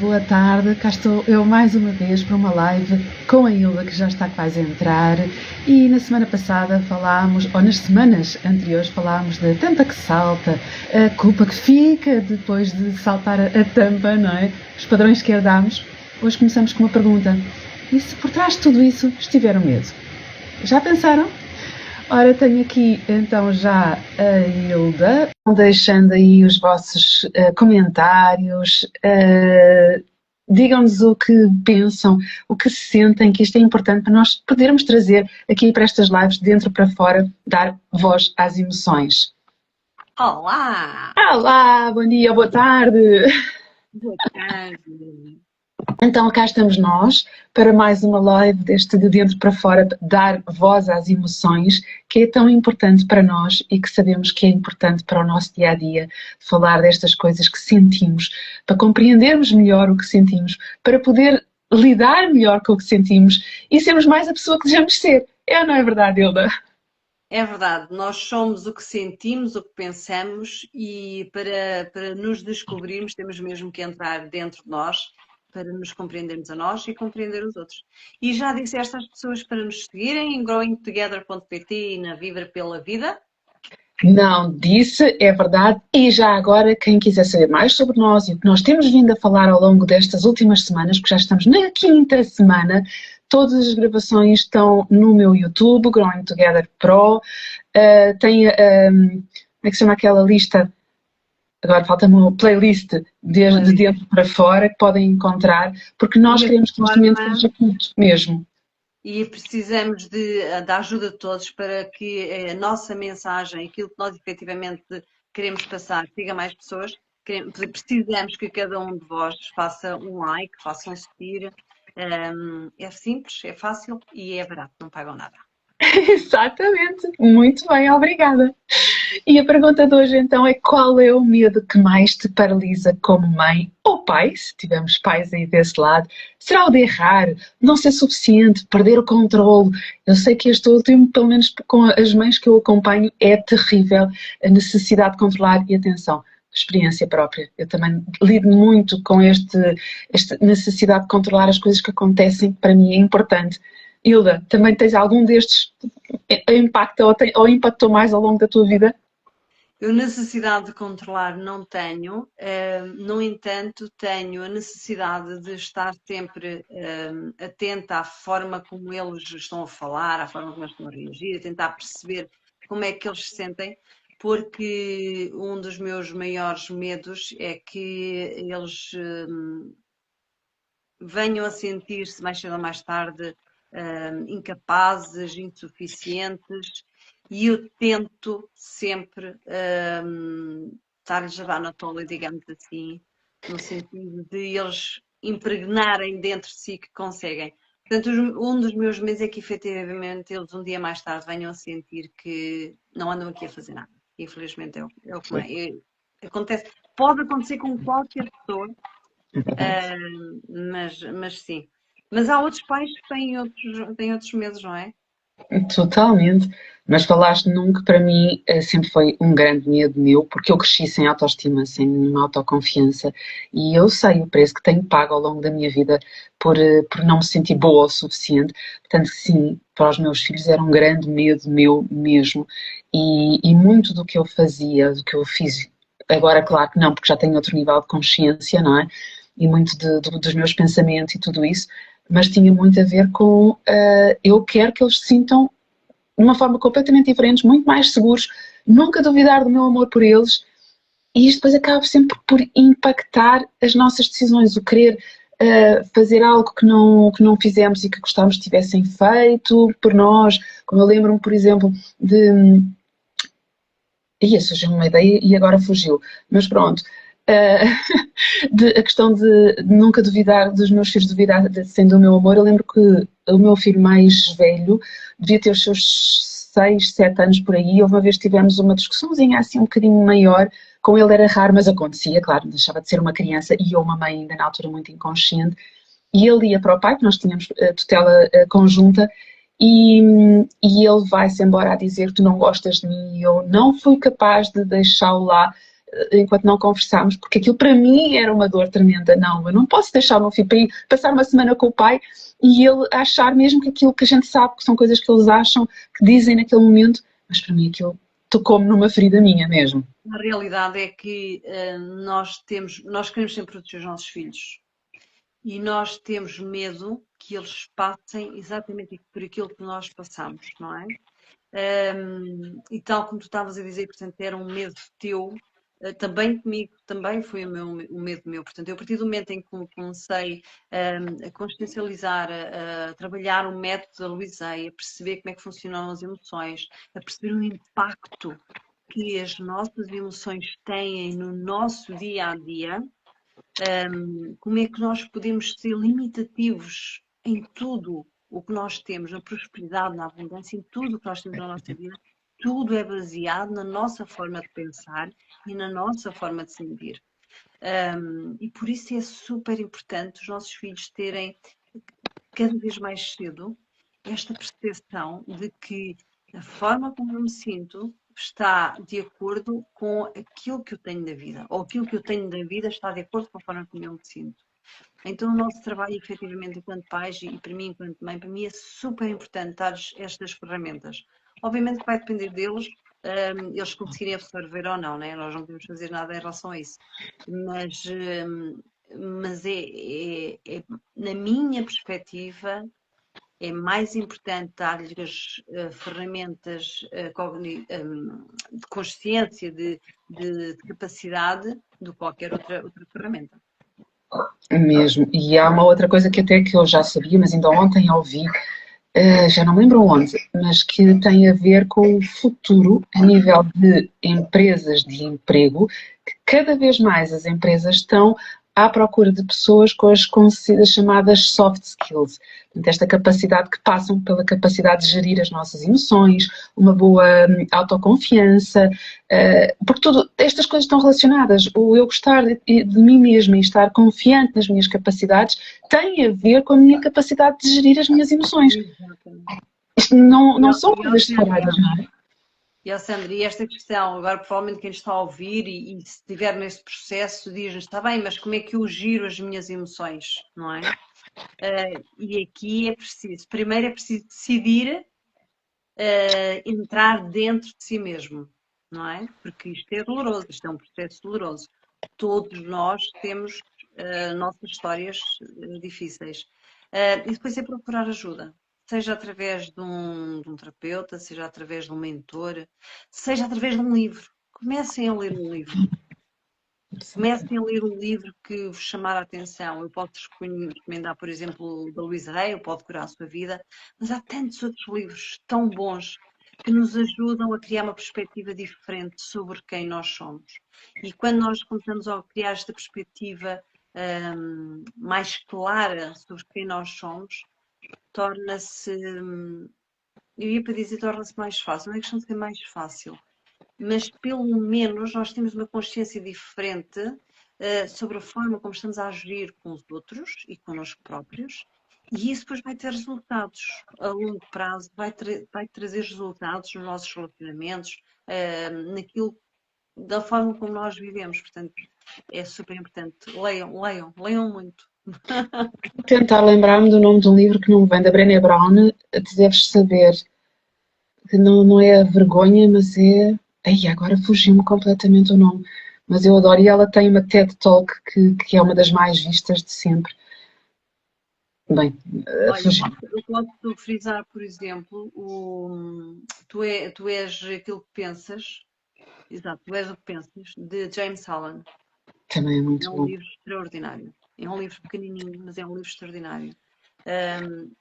Boa tarde, cá estou eu mais uma vez para uma live com a Hilda, que já está quase a entrar. E na semana passada falámos, ou nas semanas anteriores falámos da tampa que salta, a culpa que fica depois de saltar a tampa, não é? Os padrões que herdamos. Hoje começamos com uma pergunta: e se por trás de tudo isso estiver o medo? Já pensaram? Ora, tenho aqui então já a Hilda, deixando aí os vossos comentários, digam-nos o que pensam, o que sentem, que isto é importante para nós podermos trazer aqui para estas lives, de dentro para fora, dar voz às emoções. Olá! Olá, bom dia, boa tarde! Boa tarde! Então cá estamos nós para mais uma live deste de dentro para fora, dar voz às emoções, que é tão importante para nós e que sabemos que é importante para o nosso dia-a-dia, falar destas coisas que sentimos, para compreendermos melhor o que sentimos, para poder lidar melhor com o que sentimos e sermos mais a pessoa que desejamos ser. É ou não é verdade, Hilda? É verdade, nós somos o que sentimos, o que pensamos e para nos descobrirmos temos mesmo que entrar dentro de nós para nos compreendermos a nós e compreender os outros. E já disseste às pessoas para nos seguirem em growingtogether.pt e na Vibra pela Vida? Não disse, é verdade, e já agora, quem quiser saber mais sobre nós e o que nós temos vindo a falar ao longo destas últimas semanas, porque já estamos na quinta semana, todas as gravações estão no meu YouTube, Growing Together Pro, tem, como é que se chama aquela lista? Agora falta-me uma playlist de dentro para fora, que podem encontrar, porque nós queremos que neste momento seja culto mesmo. E precisamos da ajuda de todos para que a nossa mensagem, aquilo que nós efetivamente queremos passar, chegue a mais pessoas. Precisamos que cada um de vós faça um like, faça um seguir. É simples, é fácil e é barato, não pagam nada. Exatamente, muito bem, obrigada. E a pergunta de hoje então é: qual é o medo que mais te paralisa como mãe ou pai, se tivermos pais aí desse lado? Será o de errar, não ser suficiente, perder o controle? Eu sei que este último, pelo menos com as mães que eu acompanho, é terrível, a necessidade de controlar. E atenção, experiência própria, eu também lido muito com esta necessidade de controlar as coisas que acontecem, para mim é importante. Hilda, também tens algum destes impacta ou impactou mais ao longo da tua vida? Eu necessidade de controlar não tenho, no entanto tenho a necessidade de estar sempre atenta à forma como eles estão a falar, à forma como eles estão a reagir, a tentar perceber como é que eles se sentem, porque um dos meus maiores medos é que eles venham a sentir-se mais cedo ou mais tarde incapazes, insuficientes, e eu tento sempre estar-lhes a dar na tola, digamos assim, no sentido de eles impregnarem dentro de si que conseguem. Portanto, um dos meus medos é que efetivamente eles um dia mais tarde venham a sentir que não andam aqui a fazer nada. Infelizmente é o que acontece. Pode acontecer com qualquer pessoa, mas sim. Mas há outros pais que têm outros medos, não é? Totalmente. Mas falaste num que para mim sempre foi um grande medo meu, porque eu cresci sem autoestima, sem nenhuma autoconfiança, e eu sei o preço que tenho pago ao longo da minha vida por não me sentir boa o suficiente. Portanto, sim, para os meus filhos era um grande medo meu mesmo, e muito do que eu fazia, do que eu fiz, agora claro que não, porque já tenho outro nível de consciência, não é? E muito dos meus pensamentos e tudo isso, mas tinha muito a ver com eu quero que eles se sintam de uma forma completamente diferente, muito mais seguros, nunca duvidar do meu amor por eles, e isto depois acaba sempre por impactar as nossas decisões, o querer fazer algo que não fizemos e que gostávamos que tivessem feito por nós, como eu lembro-me, por exemplo, de... surgiu uma ideia e agora fugiu, mas pronto. A questão de nunca duvidar dos meus filhos, duvidar sendo o meu amor. Eu lembro que o meu filho mais velho devia ter os seus 6, 7 anos por aí. Houve uma vez que tivemos uma discussãozinha assim um bocadinho maior, com ele era raro, mas acontecia, claro, deixava de ser uma criança e eu uma mãe ainda na altura muito inconsciente, e ele ia para o pai, que nós tínhamos tutela conjunta, e ele vai-se embora a dizer: tu não gostas de mim, e eu não fui capaz de deixá-lo lá enquanto não conversámos, porque aquilo para mim era uma dor tremenda. Não, eu não posso deixar o meu filho para ir passar uma semana com o pai e ele achar mesmo que aquilo que a gente sabe que são coisas que eles acham, que dizem naquele momento, mas para mim aquilo tocou-me numa ferida minha mesmo. A realidade é que nós queremos sempre proteger os nossos filhos e nós temos medo que eles passem exatamente por aquilo que nós passamos, não é? E tal como tu estavas a dizer, portanto, era um medo teu, também comigo, também foi o medo meu. Portanto, eu a partir do momento em que comecei a consciencializar, a trabalhar o método da Luísa, a perceber como é que funcionam as emoções, a perceber o impacto que as nossas emoções têm no nosso dia a dia, como é que nós podemos ser limitativos em tudo o que nós temos, na prosperidade, na abundância, em tudo o que nós temos na nossa vida, tudo é baseado na nossa forma de pensar e na nossa forma de sentir. E por isso é super importante os nossos filhos terem cada vez mais cedo esta percepção de que a forma como eu me sinto está de acordo com aquilo que eu tenho da vida, ou aquilo que eu tenho da vida está de acordo com a forma como eu me sinto. Então o nosso trabalho, efetivamente, enquanto pais e para mim, enquanto mãe, para mim é super importante dar-lhes estas ferramentas. Obviamente que vai depender deles, eles conseguirem absorver ou não, né? Nós não podemos fazer nada em relação a isso. Mas na minha perspectiva, é mais importante dar-lhes ferramentas de consciência, de capacidade, do que qualquer outra ferramenta. Mesmo. E há uma outra coisa que até que eu já sabia, mas ainda ontem ouvi, já não me lembro onde, mas que tem a ver com o futuro a nível de empresas de emprego, que cada vez mais as empresas estão à procura de pessoas com as conhecidas chamadas soft skills. Portanto, esta capacidade que passam pela capacidade de gerir as nossas emoções, uma boa autoconfiança, porque estas coisas estão relacionadas. O eu gostar de mim mesma e estar confiante nas minhas capacidades tem a ver com a minha capacidade de gerir as minhas emoções. Isto não são coisas separadas, não é? E, Sandra, e esta questão, agora provavelmente quem está a ouvir e se estiver nesse processo diz-nos, está bem, mas como é que eu giro as minhas emoções, não é? E aqui é preciso, primeiro é preciso decidir entrar dentro de si mesmo, não é? Porque isto é doloroso, isto é um processo doloroso. Todos nós temos nossas histórias difíceis. E depois é procurar ajuda. Seja através de um terapeuta, seja através de um mentor, seja através de um livro. Comecem a ler um livro. Comecem a ler um livro que vos chamar a atenção. Eu posso recomendar, por exemplo, da Louise Hay, o Pode Curar a Sua Vida, mas há tantos outros livros tão bons que nos ajudam a criar uma perspectiva diferente sobre quem nós somos. E quando nós começamos a criar esta perspectiva mais clara sobre quem nós somos, torna-se, eu ia para dizer torna-se mais fácil, não é questão de ser mais fácil, mas pelo menos nós temos uma consciência diferente sobre a forma como estamos a agir com os outros e connosco próprios, e isso depois vai ter resultados a longo prazo, vai trazer resultados nos nossos relacionamentos, naquilo, da forma como nós vivemos. Portanto, é super importante. Leiam muito. Vou tentar lembrar-me do nome de um livro que não me vem, da Brené Brown, Tu Deves Saber, que não é a vergonha, mas é... Ai, agora fugiu-me completamente o nome, mas eu adoro, e ela tem uma TED Talk que é uma das mais vistas de sempre. Bem, fugiu. Eu posso frisar, por exemplo, tu és aquilo que pensas, exato, tu és o que pensas, de James Allen. Também é muito bom. É um livro extraordinário. É um livro pequenininho, mas é um livro extraordinário.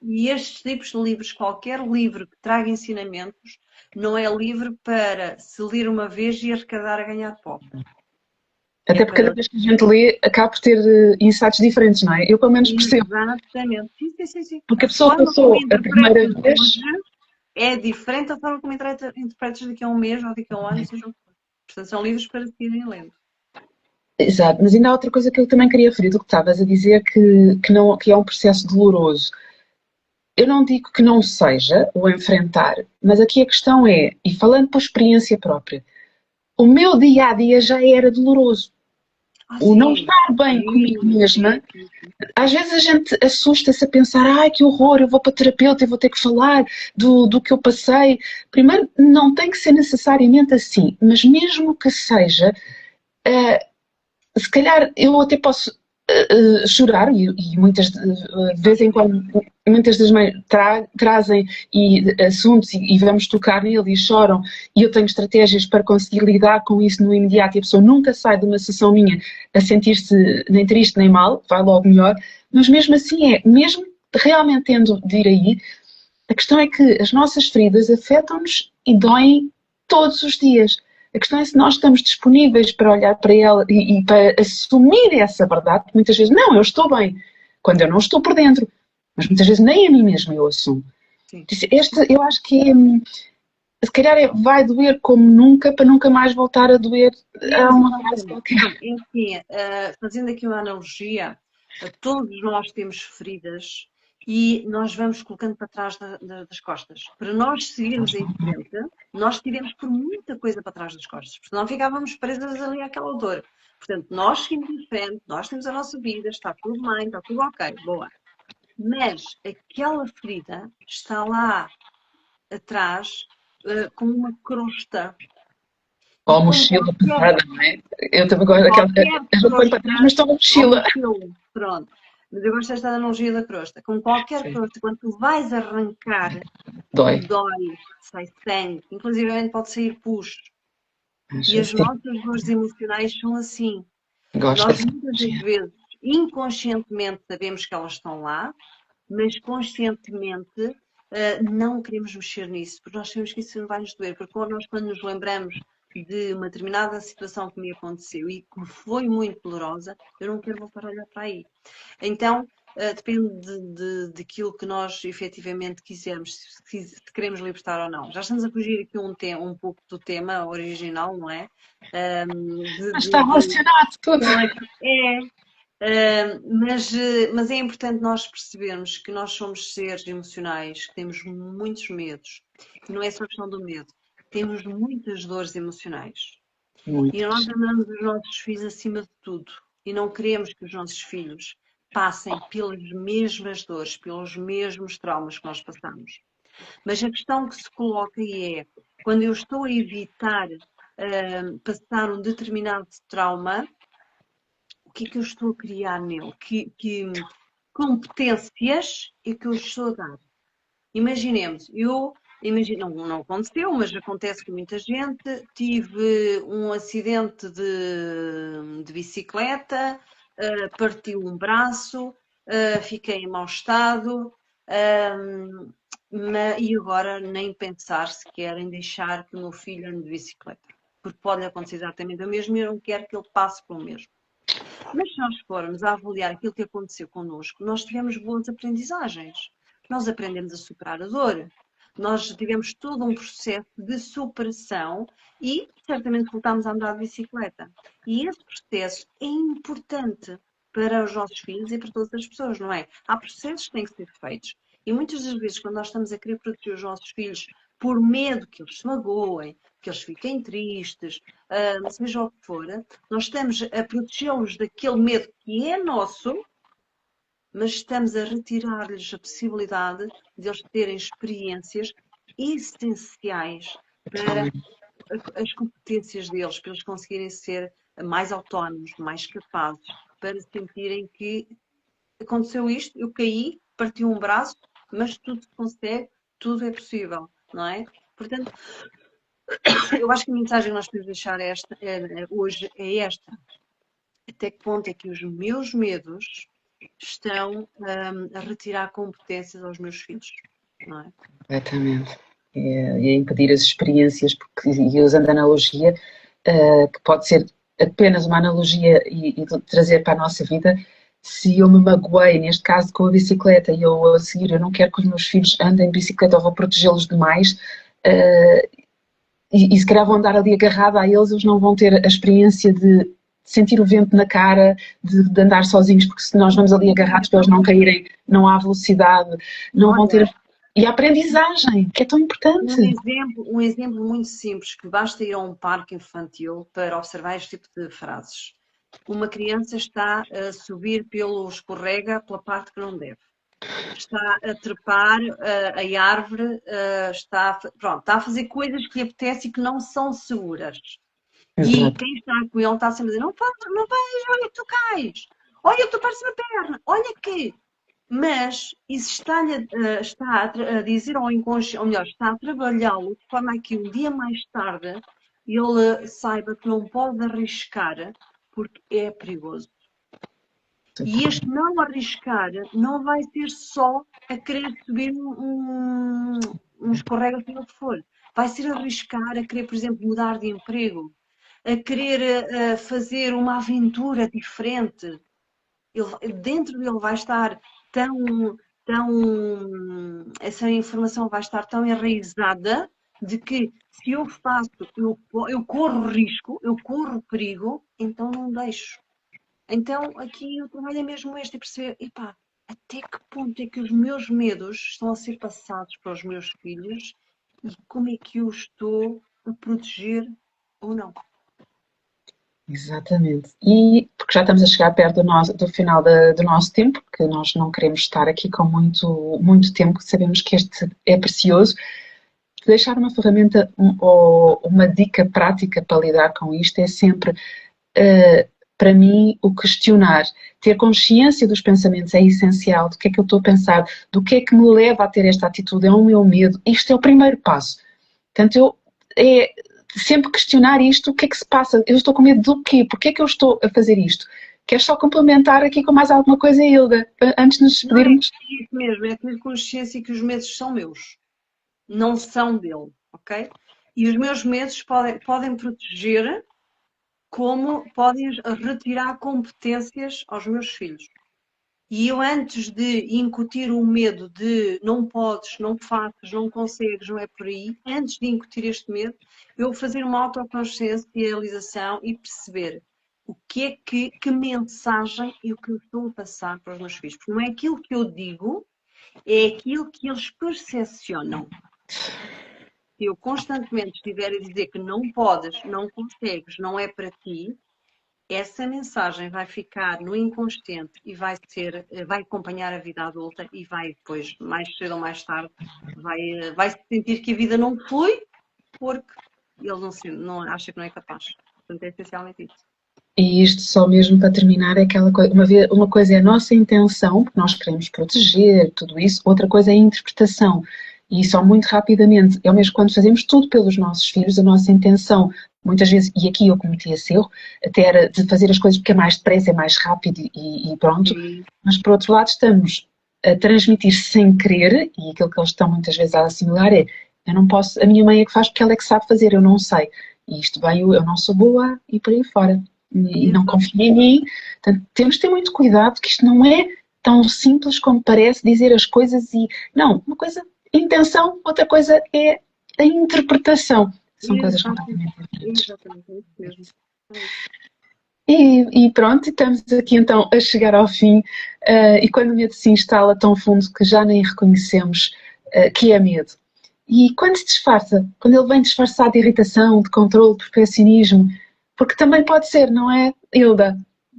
E estes tipos de livros, qualquer livro que traga ensinamentos, não é livro para se ler uma vez e arrecadar a ganhar pó. Até porque cada vez que a gente lê, acaba por ter insights diferentes, não é? Eu pelo menos percebo. Exatamente. Sim. Porque a pessoa passou a primeira vez... É diferente da forma como interpretas daqui a um mês ou daqui a um ano, seja o que for. Portanto, são livros para se irem lendo. Exato, mas ainda há outra coisa que eu também queria referir do que estavas a dizer, que é um processo doloroso. Eu não digo que não seja o enfrentar, mas aqui a questão é, e falando por experiência própria, o meu dia-a-dia já era doloroso. O não Sim, estar bem comigo sim, mesma, sim, sim. às vezes a gente assusta-se a pensar, ai que horror, eu vou para terapeuta e vou ter que falar do que eu passei. Primeiro, não tem que ser necessariamente assim, mas mesmo que seja, se calhar eu até posso chorar, e muitas de vez em quando, muitas das mães trazem assuntos e vamos tocar nele e choram, e eu tenho estratégias para conseguir lidar com isso no imediato, e a pessoa nunca sai de uma sessão minha a sentir-se nem triste nem mal, vai logo melhor, mas mesmo assim mesmo realmente tendo de ir aí, a questão é que as nossas feridas afetam-nos e doem todos os dias. A questão é se nós estamos disponíveis para olhar para ela e para assumir essa verdade, porque muitas vezes, não, eu estou bem, quando eu não estou por dentro, mas muitas vezes nem a mim mesma eu assumo. Sim. Eu acho que se calhar vai doer como nunca, para nunca mais voltar a doer a uma fase qualquer. Enfim, fazendo aqui uma analogia, todos nós temos feridas e nós vamos colocando para trás das costas. Para nós seguirmos em frente, nós tivemos por muita coisa para trás das costas, porque não ficávamos presas ali àquela dor. Portanto, nós seguimos em frente, nós temos a nossa vida, está tudo bem, está tudo ok, boa. Mas aquela ferida está lá atrás, com uma crosta. Ou E a como mochila qualquer pesada, não é? Eu também gosto daquela. qualquer Eu já ponho para trás, crosta mas estou uma ao mochila. mochilão, pronto. Mas eu gosto desta analogia da crosta. Com qualquer Sim. crosta, quando tu vais arrancar, Dói. dói, sai sangue, inclusive pode sair pus. E Acho as assim. nossas dores emocionais são assim. Gosto Nós dessa muitas das analogia. vezes, inconscientemente, sabemos que elas estão lá, mas conscientemente não queremos mexer nisso, porque nós sabemos que isso não vai nos doer, porque quando nos lembramos de uma determinada situação que me aconteceu e que foi muito dolorosa, eu não quero voltar a olhar para aí. Então, depende daquilo que nós efetivamente quisermos, se queremos libertar ou não. Já estamos a fugir aqui um pouco do tema original, não é? Mas está relacionado tudo. É, mas é importante nós percebermos que nós somos seres emocionais, que temos muitos medos. E não é só questão do medo. Temos muitas dores emocionais. E nós Muitas. amamos os nossos filhos acima de tudo. E não queremos que os nossos filhos passem pelas mesmas dores, pelos mesmos traumas que nós passamos. Mas a questão que se coloca é, quando eu estou a evitar passar um determinado trauma, o que é que eu estou a criar nele? Que competências é que eu estou a dar? Imaginemos, não aconteceu, mas acontece com muita gente. Tive um acidente de bicicleta, partiu um braço, fiquei em mau estado, e agora nem pensar sequer em deixar que o meu filho ande de bicicleta. Porque pode acontecer exatamente o mesmo e eu não quero que ele passe pelo mesmo. Mas se nós formos a avaliar aquilo que aconteceu connosco, nós tivemos boas aprendizagens. Nós aprendemos a superar a dor. Nós tivemos todo um processo de superação e certamente voltámos a andar de bicicleta. E esse processo é importante para os nossos filhos e para todas as pessoas, não é? Há processos que têm que ser feitos. E muitas das vezes, quando nós estamos a querer proteger os nossos filhos por medo que eles se magoem, que eles fiquem tristes, seja o que for, nós estamos a protegê-los daquele medo que é nosso, mas estamos a retirar-lhes a possibilidade de eles terem experiências essenciais para as competências deles, para eles conseguirem ser mais autónomos, mais capazes, para sentirem que aconteceu isto, eu caí, parti um braço, mas tudo se consegue, tudo é possível, não é? Portanto, eu acho que a mensagem que nós podemos deixar hoje é esta. Até que ponto é que os meus medos estão a retirar competências aos meus filhos, não é? Completamente. E impedir as experiências, porque, e usando a analogia, que pode ser apenas uma analogia e trazer para a nossa vida, se eu me magoei, neste caso com a bicicleta, e eu a seguir, eu não quero que os meus filhos andem de bicicleta, ou vou protegê-los demais, e se calhar vão andar ali agarrada a eles, eles não vão ter a experiência de sentir o vento na cara, de andar sozinhos, porque se nós vamos ali agarrados para eles não caírem, não há velocidade, não vão ter E a aprendizagem, que é tão importante. Um exemplo muito simples, que basta ir a um parque infantil para observar este tipo de frases. Uma criança está a subir pelo escorrega pela parte que não deve. Está a trepar a árvore, está a fazer coisas que lhe apetece e que não são seguras. E Exato. quem está com ele está sempre a dizer, não vais, olha que tu cais, olha que tu partes uma perna, olha que... Mas isso está a dizer ao inconsciente, ou melhor, está a trabalhá-lo de forma a que um dia mais tarde ele saiba que não pode arriscar porque é perigoso. E este não arriscar não vai ser só a querer subir um escorrega, seja o que for. Vai ser arriscar a querer, por exemplo, mudar de emprego, a querer fazer uma aventura diferente. Dentro dele vai estar essa informação vai estar tão enraizada de que se eu faço, eu corro risco, eu corro perigo, então não deixo. Então aqui o trabalho é mesmo este, é perceber, epá, até que ponto é que os meus medos estão a ser passados para os meus filhos e como é que eu estou a proteger ou não. Exatamente. E porque já estamos a chegar perto do final do nosso tempo, que nós não queremos estar aqui com muito tempo, sabemos que este é precioso. Deixar uma ferramenta ou uma dica prática para lidar com isto é sempre, para mim, o questionar. Ter consciência dos pensamentos é essencial, do que é que eu estou a pensar, do que é que me leva a ter esta atitude, é o meu medo. Isto é o primeiro passo. Portanto, sempre questionar isto, o que é que se passa? Eu estou com medo do quê? Porquê é que eu estou a fazer isto? Queres só complementar aqui com mais alguma coisa, Hilda, antes de nos despedirmos? Não é isso mesmo, é ter consciência que os medos são meus, não são dele, ok? E os meus medos podem proteger, como podem retirar competências aos meus filhos. E eu, antes de incutir o medo de não podes, não faças, não consegues, não é por aí, antes de incutir este medo, eu vou fazer uma autoconsciencialização e perceber o que mensagem eu que estou a passar para os meus filhos. Porque não é aquilo que eu digo, é aquilo que eles percepcionam. Se eu constantemente estiver a dizer que não podes, não consegues, não é para ti, essa mensagem vai ficar no inconsciente e vai acompanhar a vida adulta e vai depois, mais cedo ou mais tarde, vai sentir que a vida não flui porque ele não acha que não é capaz. Portanto, é essencialmente isso. E isto só mesmo para terminar é aquela coisa, uma coisa é a nossa intenção, porque nós queremos proteger tudo isso, outra coisa é a interpretação. E só muito rapidamente, é o mesmo quando fazemos tudo pelos nossos filhos, a nossa intenção, muitas vezes, e aqui eu cometi esse erro, até era de fazer as coisas porque é mais depressa, é mais rápido e pronto, mas por outro lado estamos a transmitir sem querer, e aquilo que eles estão muitas vezes a assimilar é, eu não posso, a minha mãe é que faz porque ela é que sabe fazer, eu não sei. E isto veio, eu não sou boa e por aí fora. E não confio em mim. Portanto, temos de ter muito cuidado, que isto não é tão simples como parece dizer as coisas e... Não, uma coisa é a intenção, outra coisa é a interpretação. São coisas completamente diferentes. Exatamente, é isso mesmo. E pronto, estamos aqui então a chegar ao fim. E quando o medo se instala tão fundo que já nem reconhecemos que é medo. E quando se disfarça, quando ele vem disfarçado de irritação, de controle, de perfeccionismo, porque também pode ser, não é, Hilda?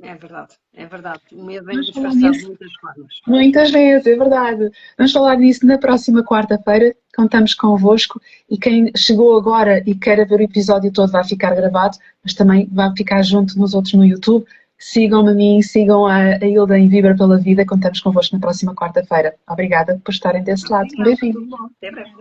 É verdade, é verdade. O medo vem disfarçado de muitas formas. Muitas vezes, é verdade. Vamos falar nisso na próxima quarta-feira. Contamos convosco e quem chegou agora e quer ver o episódio todo vai ficar gravado, mas também vai ficar junto nos outros no YouTube. Sigam-me a mim, sigam a Hilda em Vibra pela Vida. Contamos convosco na próxima quarta-feira. Obrigada por estarem desse lado. Um beijinho. Tudo bom. Até breve.